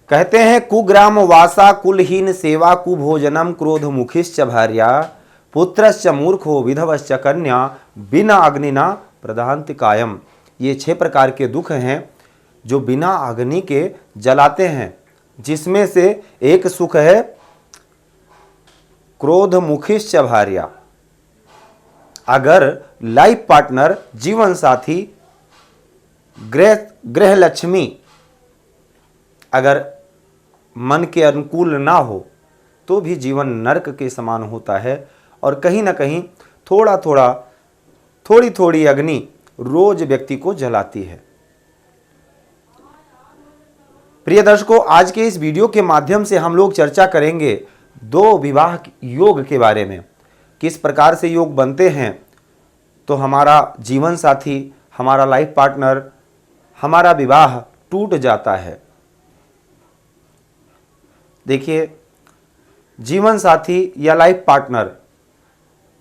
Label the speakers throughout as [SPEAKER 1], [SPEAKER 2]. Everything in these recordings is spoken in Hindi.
[SPEAKER 1] कहते हैं कुग्राम वासा कुलहीन सेवा कुभोजनम क्रोध मुखिश्च भार्या पुत्रश्च मूर्खो विधवश्च कन्या बिना अग्निना प्रधानति कायम। ये 6 प्रकार के दुख हैं जो बिना अग्नि के जलाते हैं, जिसमें से एक सुख है क्रोध मुखिश्च भार्या। अगर लाइफ पार्टनर, जीवन साथी, गृह लक्ष्मी अगर मन के अनुकूल ना हो तो भी जीवन नरक के समान होता है और कहीं ना कहीं थोड़ी थोड़ी अग्नि रोज व्यक्ति को जलाती है। प्रिय दर्शकों, आज के इस वीडियो के माध्यम से हम लोग चर्चा करेंगे 2 विवाह योग के बारे में। किस प्रकार से योग बनते हैं तो हमारा जीवन साथी, हमारा लाइफ पार्टनर, हमारा विवाह टूट जाता है। देखिए, जीवन साथी या लाइफ पार्टनर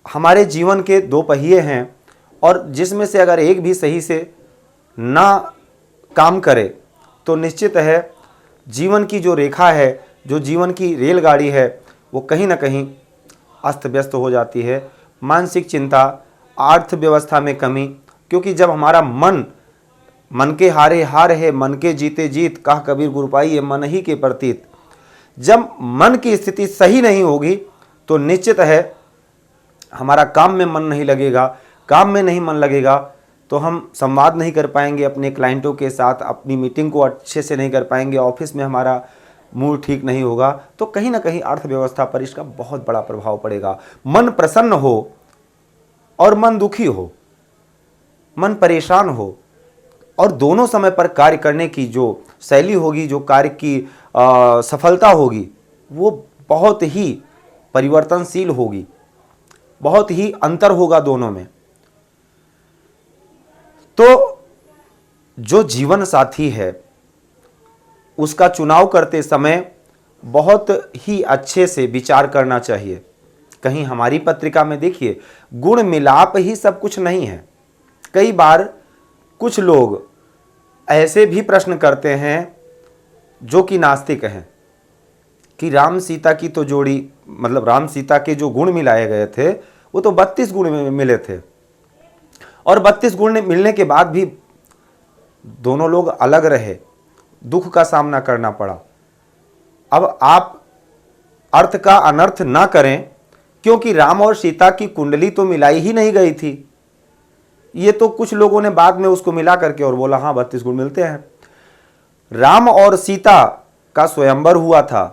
[SPEAKER 1] हमारे जीवन के 2 पहिए हैं और जिसमें से अगर एक भी सही से ना काम करे तो निश्चित है जीवन की जो रेखा है, जो जीवन की रेलगाड़ी है, वो कहीं ना कहीं अस्त व्यस्त हो जाती है। मानसिक चिंता, अर्थव्यवस्था में कमी, क्योंकि जब हमारा मन के हारे हार है, मन के जीते जीत, कहा कबीर गुरुपाई है मन ही के प्रतीत। जब मन की स्थिति सही नहीं होगी तो निश्चित है हमारा काम में मन नहीं लगेगा। काम में नहीं मन लगेगा तो हम संवाद नहीं कर पाएंगे अपने क्लाइंटों के साथ, अपनी मीटिंग को अच्छे से नहीं कर पाएंगे, ऑफिस में हमारा मूड ठीक नहीं होगा, तो कहीं ना कहीं अर्थव्यवस्था पर इसका बहुत बड़ा प्रभाव पड़ेगा। मन प्रसन्न हो और मन दुखी हो, मन परेशान हो और दोनों समय पर कार्य करने की जो शैली होगी, जो कार्य की सफलता होगी, वो बहुत ही परिवर्तनशील होगी, बहुत ही अंतर होगा दोनों में। तो जो जीवन साथी है उसका चुनाव करते समय बहुत ही अच्छे से विचार करना चाहिए। कहीं हमारी पत्रिका में देखिए, गुण मिलाप ही सब कुछ नहीं है। कई बार कुछ लोग ऐसे भी प्रश्न करते हैं जो कि नास्तिक हैं कि राम सीता की तो जोड़ी, मतलब राम सीता के जो गुण मिलाए गए थे वो तो 32 गुण मिले थे और 32 गुण मिलने के बाद भी दोनों लोग अलग रहे, दुख का सामना करना पड़ा। अब आप अर्थ का अनर्थ ना करें, क्योंकि राम और सीता की कुंडली तो मिलाई ही नहीं गई थी। ये तो कुछ लोगों ने बाद में उसको मिला करके और बोला हाँ 32 गुण मिलते हैं। राम और सीता का स्वयंवर हुआ था,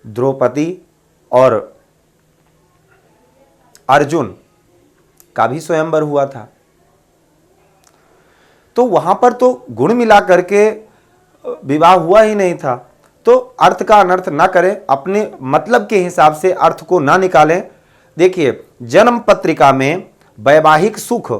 [SPEAKER 1] द्रौपदी और अर्जुन का भी स्वयंवर हुआ था। तो वहां पर तो गुण मिला करके विवाह हुआ ही नहीं था। तो अर्थ का अनर्थ ना करें, अपने मतलब के हिसाब से अर्थ को ना निकालें। देखिए, जन्म पत्रिका में वैवाहिक सुख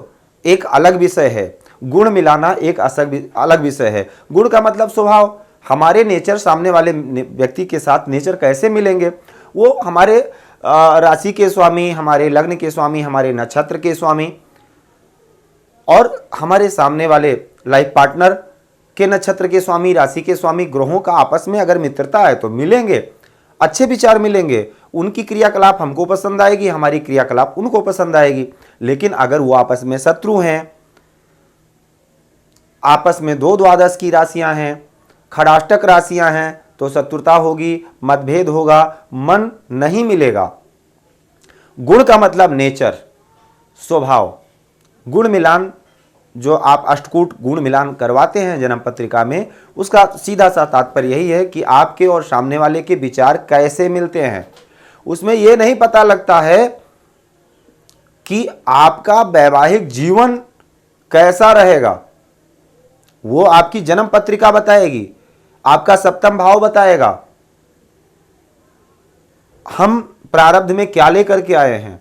[SPEAKER 1] एक अलग विषय है, गुण मिलाना एक अलग विषय है। गुण का मतलब स्वभाव, हमारे नेचर सामने वाले व्यक्ति के साथ नेचर कैसे मिलेंगे, वो हमारे राशि के स्वामी, हमारे लग्न के स्वामी, हमारे नक्षत्र के स्वामी और हमारे सामने वाले लाइफ पार्टनर के नक्षत्र के स्वामी, राशि के स्वामी, ग्रहों का आपस में अगर मित्रता है तो मिलेंगे, अच्छे विचार मिलेंगे, उनकी क्रियाकलाप हमको पसंद आएगी, हमारी क्रियाकलाप उनको पसंद आएगी। लेकिन अगर वो आपस में शत्रु हैं, आपस में 2 द्वादश की राशियां हैं, खड़ाष्टक राशियां हैं, तो शत्रुता होगी, मतभेद होगा, मन नहीं मिलेगा। गुण का मतलब नेचर, स्वभाव। गुण मिलान जो आप अष्टकूट गुण मिलान करवाते हैं जन्म पत्रिका में, उसका सीधा सा तात्पर्य यही है कि आपके और सामने वाले के विचार कैसे मिलते हैं। उसमें यह नहीं पता लगता है कि आपका वैवाहिक जीवन कैसा रहेगा, वो आपकी जन्म पत्रिका बताएगी, आपका सप्तम भाव बताएगा, हम प्रारब्ध में क्या लेकर के आए हैं,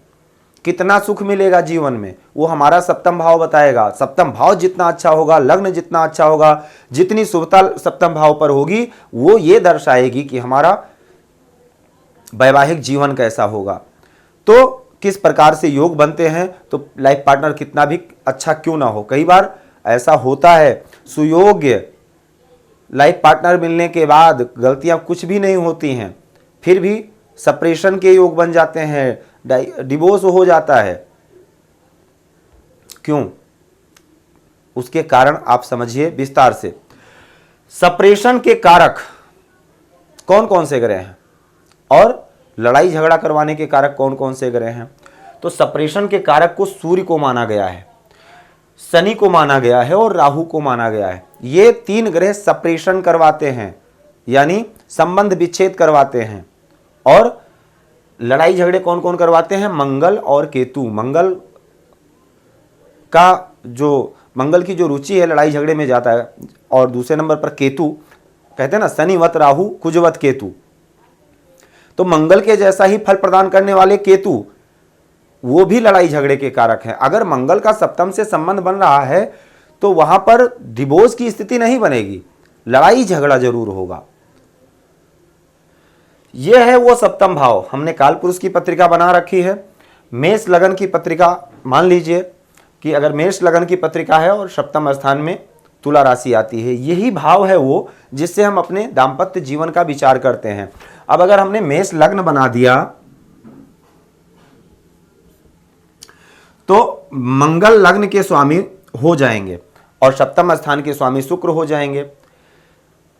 [SPEAKER 1] कितना सुख मिलेगा जीवन में, वो हमारा सप्तम भाव बताएगा। सप्तम भाव जितना अच्छा होगा, लग्न जितना अच्छा होगा, जितनी शुभता सप्तम भाव पर होगी, वो ये दर्शाएगी कि हमारा वैवाहिक जीवन कैसा होगा। तो किस प्रकार से योग बनते हैं, तो लाइफ पार्टनर कितना भी अच्छा क्यों ना हो, कई बार ऐसा होता है सुयोग्य लाइफ पार्टनर मिलने के बाद गलतियां कुछ भी नहीं होती हैं, फिर भी सेपरेशन के योग बन जाते हैं, डिवोर्स हो जाता है। क्यों? उसके कारण आप समझिए विस्तार से। सेपरेशन के कारक कौन कौन से ग्रह हैं और लड़ाई झगड़ा करवाने के कारक कौन कौन से ग्रह हैं? तो सेपरेशन के कारक को सूर्य को माना गया है, शनि को माना गया है और राहु को माना गया है। ये 3 ग्रह सेपरेशन करवाते हैं, यानी संबंध विच्छेद करवाते हैं। और लड़ाई झगड़े कौन कौन करवाते हैं? मंगल और केतु। मंगल की जो रुचि है लड़ाई झगड़े में जाता है। और दूसरे नंबर पर केतु, कहते हैं ना शनिवत राहु कुजवत केतु, तो मंगल के जैसा ही फल प्रदान करने वाले केतु वो भी लड़ाई झगड़े के कारक हैं। अगर मंगल का सप्तम से संबंध बन रहा है तो वहां पर डिवोर्स की स्थिति नहीं बनेगी, लड़ाई झगड़ा जरूर होगा। यह है वो सप्तम भाव। हमने काल पुरुष की पत्रिका बना रखी है। मेष लगन की पत्रिका, मान लीजिए कि अगर मेष लगन की पत्रिका है और सप्तम स्थान में तुला राशि आती है, यही भाव है वो जिससे हम अपने दाम्पत्य जीवन का विचार करते हैं। अब अगर हमने मेष लग्न बना दिया तो मंगल लग्न के स्वामी हो जाएंगे और सप्तम स्थान के स्वामी शुक्र हो जाएंगे।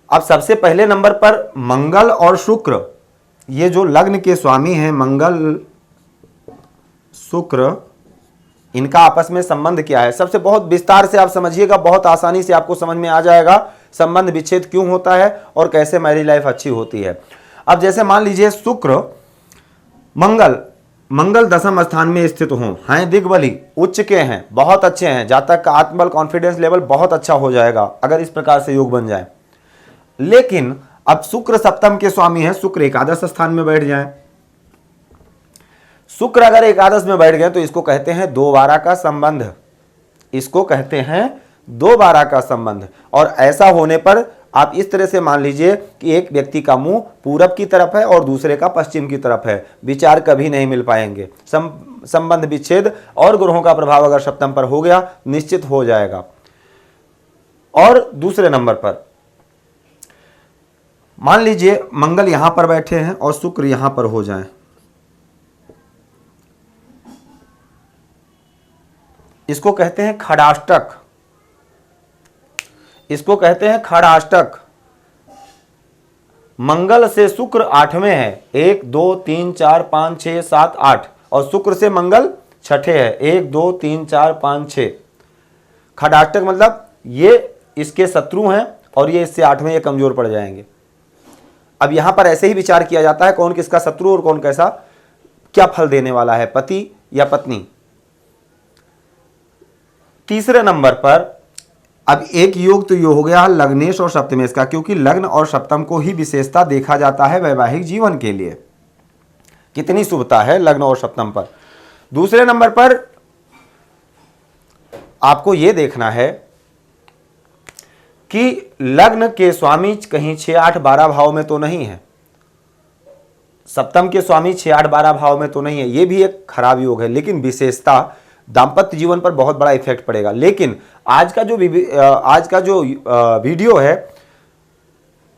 [SPEAKER 1] अब सबसे पहले नंबर पर मंगल और शुक्र, ये जो लग्न के स्वामी हैं मंगल शुक्र, इनका आपस में संबंध क्या है? सबसे बहुत विस्तार से आप समझिएगा, बहुत आसानी से आपको समझ में आ जाएगा संबंध विच्छेद क्यों होता है और कैसे मैरिज लाइफ अच्छी होती है। अब जैसे मान लीजिए शुक्र मंगल दसम स्थान में स्थित हों, हैं दिग्बली, उच्च के हैं, बहुत अच्छे हैं, जातक का आत्मबल कॉन्फिडेंस लेवल बहुत अच्छा हो जाएगा अगर इस प्रकार से योग बन जाए। लेकिन अब शुक्र सप्तम के स्वामी है, शुक्र एकादश स्थान में बैठ जाए। शुक्र अगर एकादश में बैठ गए तो इसको कहते हैं 2-12 का संबंध, इसको कहते हैं 2-12 का संबंध। और ऐसा होने पर आप इस तरह से मान लीजिए कि एक व्यक्ति का मुंह पूरब की तरफ है और दूसरे का पश्चिम की तरफ है, विचार कभी नहीं मिल पाएंगे। संबंध विच्छेद और ग्रहों का प्रभाव अगर सप्तम पर हो गया निश्चित हो जाएगा। और दूसरे नंबर पर मान लीजिए मंगल यहां पर बैठे हैं और शुक्र यहां पर हो जाएं, इसको कहते हैं खड़ाष्टक, इसको कहते हैं खड़ाष्टक। मंगल से शुक्र 8वें है, 1 2 3 4 5 6 7 8, और शुक्र से मंगल 6ठे है, 1 2 3 4 5 6। खड़ाष्टक मतलब ये इसके शत्रु हैं और ये इससे 8वें, ये कमजोर पड़ जाएंगे। अब यहां पर ऐसे ही विचार किया जाता है कौन किसका शत्रु और कौन कैसा क्या फल देने वाला है, पति या पत्नी। तीसरे नंबर पर अब एक योग तो यो हो गया लग्नेश और सप्तमेश का, क्योंकि लग्न और सप्तम को ही विशेषता देखा जाता है वैवाहिक जीवन के लिए, कितनी शुभता है लग्न और सप्तम पर। दूसरे नंबर पर आपको यह देखना है कि लग्न के स्वामी कहीं 6 8 12 भाव में तो नहीं है, सप्तम के स्वामी 6 8 12 भाव में तो नहीं है, यह भी एक खराब योग है, लेकिन विशेषता दाम्पत्य जीवन पर बहुत बड़ा इफेक्ट पड़ेगा। लेकिन आज का जो वीडियो है,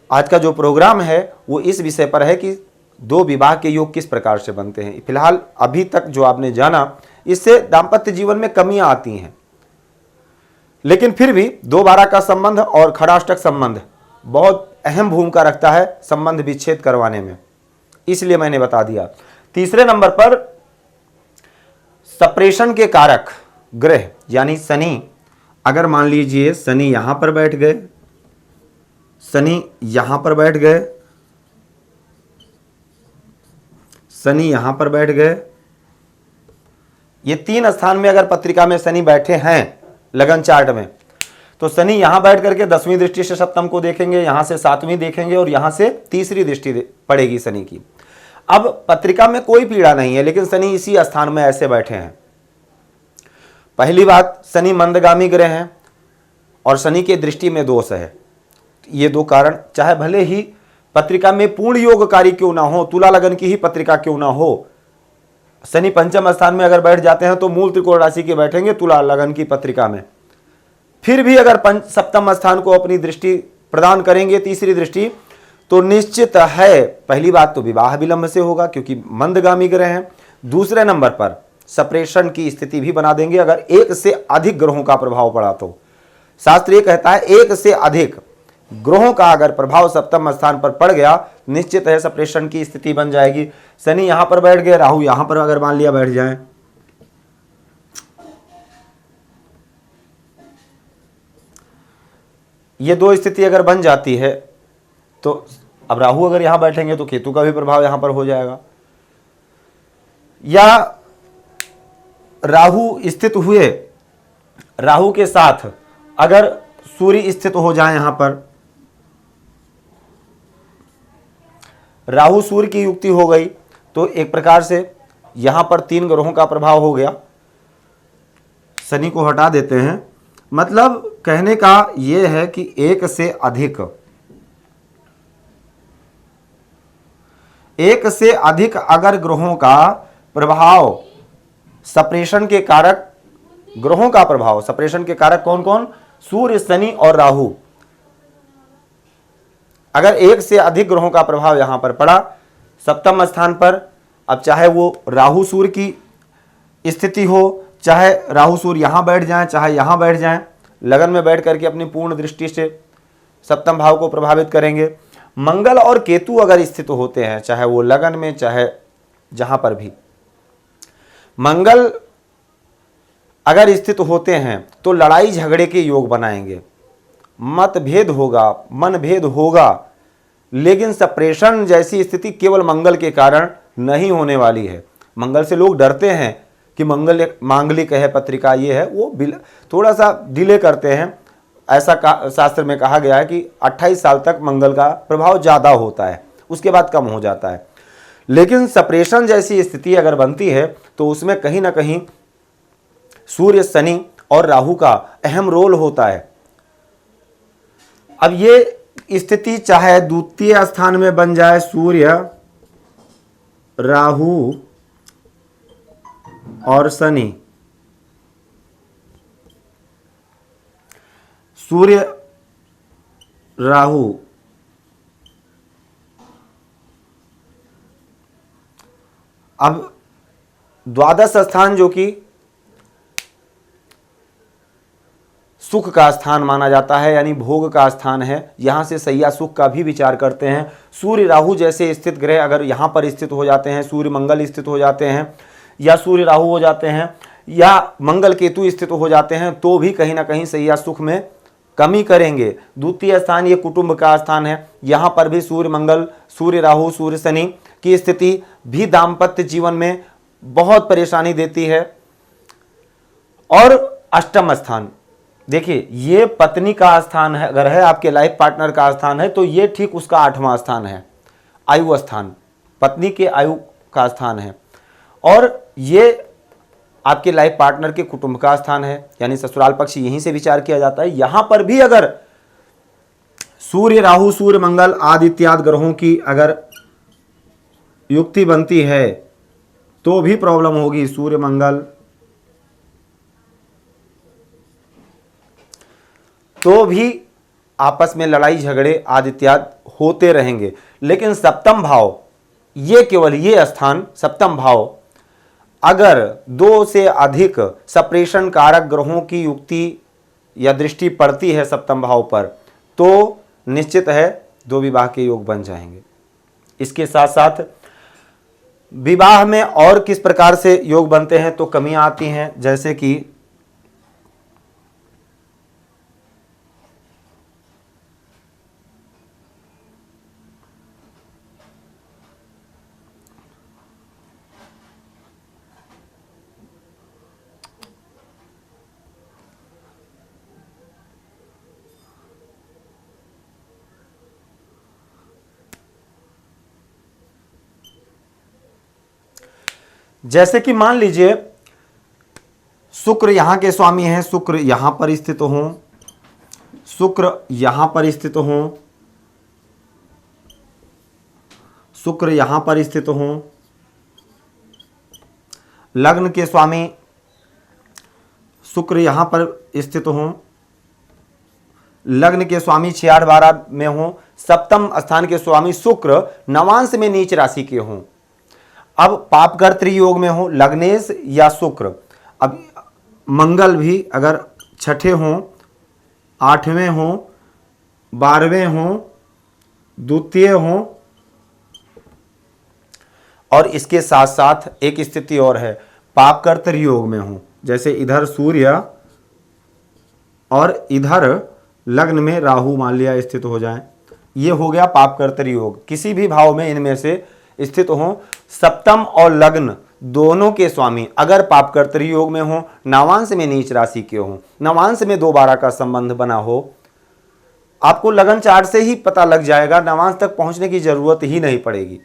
[SPEAKER 1] आज का जो प्रोग्राम है वो इस विषय पर है कि 2 विवाह के योग किस प्रकार से बनते हैं। फिलहाल अभी तक जो आपने जाना इससे दाम्पत्य जीवन में कमियां आती हैं, लेकिन फिर भी 2-12 का संबंध और खड़ाष्टक संबंध बहुत अहम भूमिका रखता है संबंध विच्छेद करवाने में, इसलिए मैंने बता दिया। तीसरे नंबर पर सेपरेशन के कारक ग्रह यानी शनि, अगर मान लीजिए शनि यहां पर बैठ गए, शनि यहां पर बैठ गए, शनि यहां पर बैठ गए, ये 3 स्थान में अगर पत्रिका में शनि बैठे हैं लगन चार्ट में, तो शनि यहां बैठ करके 10वीं दृष्टि से सप्तम को देखेंगे, यहां से 7वीं देखेंगे और यहां से तीसरी दृष्टि पड़ेगी शनि की। अब पत्रिका में कोई पीड़ा नहीं है, लेकिन शनि इसी स्थान में ऐसे बैठे हैं। पहली बात, शनि मंदगामी ग्रह हैं और शनि के दृष्टि में दोष है। ये 2 कारण, चाहे भले ही पत्रिका में पूर्ण योगकारी क्यों ना हो, तुला लगन की ही पत्रिका क्यों ना हो, शनि पंचम स्थान में अगर बैठ जाते हैं तो मूल त्रिकोण राशि के बैठेंगे तुला लगन की पत्रिका में। फिर भी अगर सप्तम स्थान को अपनी दृष्टि प्रदान करेंगे तीसरी दृष्टि, तो निश्चित है पहली बात तो विवाह विलंब से होगा क्योंकि मंदगामी ग्रह हैं। दूसरे नंबर पर सप्रेशन की स्थिति भी बना देंगे अगर एक से अधिक ग्रहों का प्रभाव पड़ा तो। शास्त्र ये कहता है एक से अधिक ग्रहों का अगर प्रभाव सप्तम स्थान पर पड़ गया निश्चित है सप्रेशन की स्थिति बन जाएगी। शनि यहां पर बैठ गए, राहु यहां पर अगर मान लिया बैठ जाए, ये दो स्थिति अगर बन जाती है तो अब राहु अगर यहां बैठेंगे तो केतु का भी प्रभाव यहां पर हो जाएगा। या राहु स्थित हुए, राहु के साथ अगर सूर्य स्थित हो जाए, यहां पर राहु सूर्य की युक्ति हो गई तो एक प्रकार से यहां पर 3 ग्रहों का प्रभाव हो गया। शनि को हटा देते हैं, मतलब कहने का यह है कि एक से अधिक अगर ग्रहों का प्रभाव सप्रेशन के कारक, ग्रहों का प्रभाव सप्रेशन के कारक कौन कौन, सूर्य शनि और राहु, अगर एक से अधिक ग्रहों का प्रभाव यहां पर पड़ा सप्तम स्थान पर, अब चाहे वो राहु सूर्य की स्थिति हो, चाहे राहु सूर्य यहां बैठ जाएं, चाहे यहां बैठ जाएं, लगन में बैठ करके अपनी पूर्ण दृष्टि से सप्तम भाव को प्रभावित करेंगे। मंगल और केतु अगर स्थित होते हैं, चाहे वो लगन में चाहे जहां पर भी, मंगल अगर स्थित होते हैं तो लड़ाई झगड़े के योग बनाएंगे, मतभेद होगा, मनभेद होगा, लेकिन सप्रेशन जैसी स्थिति केवल मंगल के कारण नहीं होने वाली है। मंगल से लोग डरते हैं कि मंगल मांगलिक है, पत्रिका ये है, वो थोड़ा सा डिले करते हैं। ऐसा शास्त्र में कहा गया है कि 28 साल तक मंगल का प्रभाव ज़्यादा होता है, उसके बाद कम हो जाता है। लेकिन सप्रेशन जैसी स्थिति अगर बनती है तो उसमें कहीं ना कहीं सूर्य शनि और राहु का अहम रोल होता है। अब ये स्थिति चाहे द्वितीय स्थान में बन जाए सूर्य राहु और शनि, सूर्य राहु अब द्वादश स्थान जो कि सुख का स्थान माना जाता है, यानी भोग का स्थान है, यहां से सैया सुख का भी विचार करते हैं। सूर्य राहु जैसे स्थित ग्रह अगर यहां पर स्थित हो जाते हैं, सूर्य मंगल स्थित हो जाते हैं या सूर्य राहु हो जाते हैं या मंगल केतु स्थित हो जाते हैं तो भी कहीं ना कहीं सैया सुख में कमी करेंगे। द्वितीय स्थान ये कुटुंब का स्थान है, यहां पर भी सूर्य मंगल, सूर्य राहु, सूर्य शनि की स्थिति भी दाम्पत्य जीवन में बहुत परेशानी देती है। और अष्टम स्थान देखिए, ये पत्नी का स्थान है, अगर है आपके लाइफ पार्टनर का स्थान है तो ये ठीक उसका 8वां स्थान है, आयु स्थान, पत्नी के आयु का स्थान है, और ये आपके लाइफ पार्टनर के कुटुंब का स्थान है, यानी ससुराल पक्ष यहीं से विचार किया जाता है। यहां पर भी अगर सूर्य राहु, सूर्य मंगल आदि इत्यादि ग्रहों की अगर युक्ति बनती है तो भी प्रॉब्लम होगी। सूर्य मंगल तो भी आपस में लड़ाई झगड़े आदि इत्यादि होते रहेंगे। लेकिन सप्तम भाव, ये केवल ये स्थान सप्तम भाव अगर 2 से अधिक सप्रेशन कारक ग्रहों की युक्ति या दृष्टि पड़ती है सप्तम भाव पर तो निश्चित है 2 विवाह के योग बन जाएंगे। इसके साथ साथ विवाह में और किस प्रकार से योग बनते हैं तो कमियां आती हैं, जैसे कि मान लीजिए शुक्र यहां के स्वामी हैं, शुक्र यहां पर स्थित हो, शुक्र यहां पर स्थित हो, शुक्र यहां पर स्थित हो, लग्न के स्वामी शुक्र यहां पर स्थित हो, लग्न के स्वामी 6, 8, 12 में हों, सप्तम स्थान के स्वामी शुक्र नवांश में नीच राशि के हों। अब पापकर्तृ योग में हो लग्नेश या शुक्र, अब मंगल भी अगर छठे हों, 8वें हों, 12वें हों, द्वितीय हों, और इसके साथ साथ एक स्थिति और है, पापकर्तृ योग में हों, जैसे इधर सूर्य और इधर लग्न में राहु मान लिया स्थित हो जाए, ये हो गया पापकर्तृ योग। किसी भी भाव में इनमें से स्थित हों, सप्तम और लग्न दोनों के स्वामी अगर पापकर्तृ योग में हो, नवांश में नीच राशि के हो, नवांश में 2, 12 का संबंध बना हो, आपको लगन चार्ट से ही पता लग जाएगा, नवांश तक पहुंचने की जरूरत ही नहीं पड़ेगी।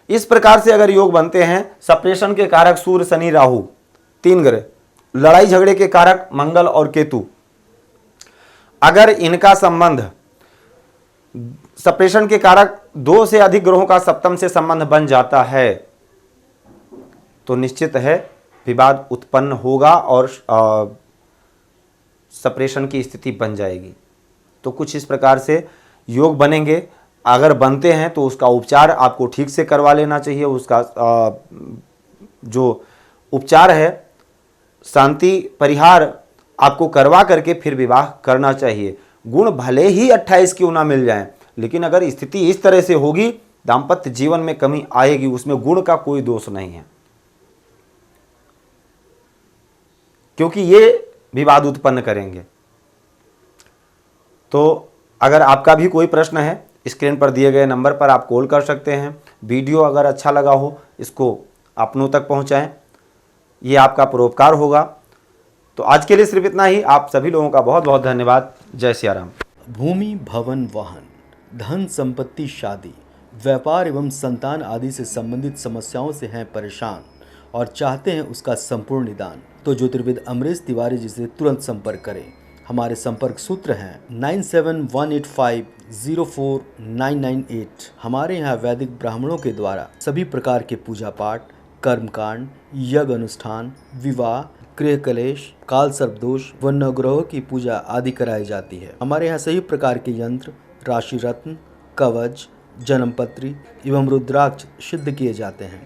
[SPEAKER 1] इस प्रकार से अगर योग बनते हैं, सप्रेशन के कारक सूर्य, शनि, राहु 3 ग्रह, लड़ाई झगड़े के कारक मंगल और केतु, अगर इनका संबंध सप्रेशन के कारक 2 से अधिक ग्रहों का सप्तम से संबंध बन जाता है तो निश्चित है विवाद उत्पन्न होगा और सप्रेशन की स्थिति बन जाएगी। तो कुछ इस प्रकार से योग बनेंगे। अगर बनते हैं तो उसका उपचार आपको ठीक से करवा लेना चाहिए। उसका जो उपचार है, शांति परिहार आपको करवा करके फिर विवाह करना चाहिए। गुण भले ही 28 क्यों ना मिल जाएं, लेकिन अगर स्थिति इस तरह से होगी, दाम्पत्य जीवन में कमी आएगी, उसमें गुण का कोई दोष नहीं है, क्योंकि ये विवाद उत्पन्न करेंगे। तो अगर आपका भी कोई प्रश्न है, स्क्रीन पर दिए गए नंबर पर आप कॉल कर सकते हैं। वीडियो अगर अच्छा लगा हो, इसको अपनों तक पहुंचाएं, ये आपका परोपकार होगा। तो आज के लिए सिर्फ इतना ही। आप सभी लोगों का बहुत बहुत धन्यवाद। जय सिया राम।
[SPEAKER 2] भूमि, भवन, वाहन, धन संपत्ति, शादी, व्यापार एवं संतान आदि से संबंधित समस्याओं से हैं परेशान और चाहते हैं उसका संपूर्ण निदान, तो ज्योतिर्विद अमरीश तिवारी जी से तुरंत संपर्क करें। हमारे संपर्क सूत्र हैं 9718504998। हमारे यहाँ वैदिक ब्राह्मणों के द्वारा सभी प्रकार के पूजा पाठ, कर्मकांड, यज्ञ अनुष्ठान, विवाह, गृह कलेश, काल सर्प दोष व नवग्रहों की पूजा आदि कराई जाती है। हमारे यहाँ सभी प्रकार के यंत्र, राशि रत्न, कवच, जन्मपत्री एवं रुद्राक्ष सिद्ध किए जाते हैं।